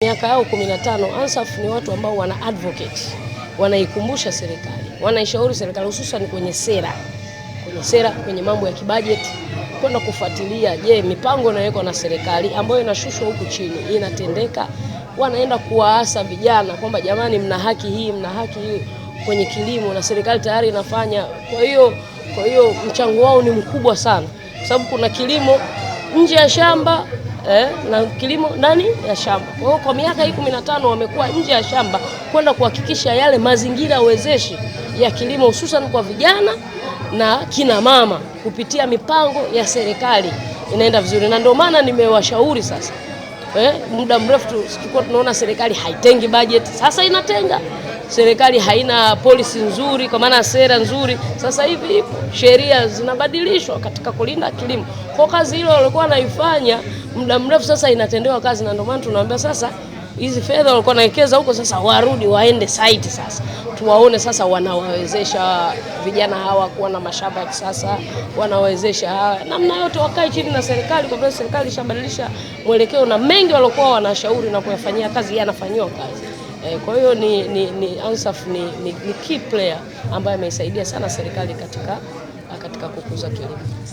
miaka yao 15, ANSAF ni watu ambao wana advocate, wanaikumbusha serikali, wanaishauri serikali hususan kwenye sera, kwenye mambo ya kibajeti, kwenda kufuatilia je, mipango inawekwa na serikali ambayo inashushwa huku chini inatendeka. Wanaenda kuwaasa vijana kwamba jamani, mna haki hii kwenye kilimo na serikali tayari inafanya. Kwa hiyo mchango wao ni mkubwa sana, kwa sababu kuna kilimo nje ya shamba na kilimo ndani ya shamba. Kwa hiyo kwa miaka hii 15 wamekuwa nje ya shamba kwenda kuhakikisha yale mazingira wezeshi ya kilimo hususan kwa vijana na kina mama kupitia mipango ya serikali inaenda vizuri. Na ndio maana nimewashauri sasa, muda mrefu tulikuwa tunaona serikali haitengi budget, sasa inatenga. Serikali haina policy nzuri, kwa maana sera nzuri. Sasa hivi sheria zinabadilishwa katika kulinda kilimo. Kwa kazi hilo walikuwa wanaifanya muda mrefu sasa inatendewa kazi, na ndio maana tunawaambia sasa hizi fedha walikuwa nawekeza huko sasa warudi waende site sasa. Tuwaone sasa wanawawezesha vijana hawa kuwa na mashamba ya kisasa, wanawezesha namna yote wakae chini na serikali, kwa sababu serikali ishabadilisha mwelekeo na mengi walikuwa wanashauri na kuyafanyia kazi yanafanywa kazi. Kwa hiyo ni ANSAF ni key player ambaye ameisaidia sana serikali katika kukuza kilimo.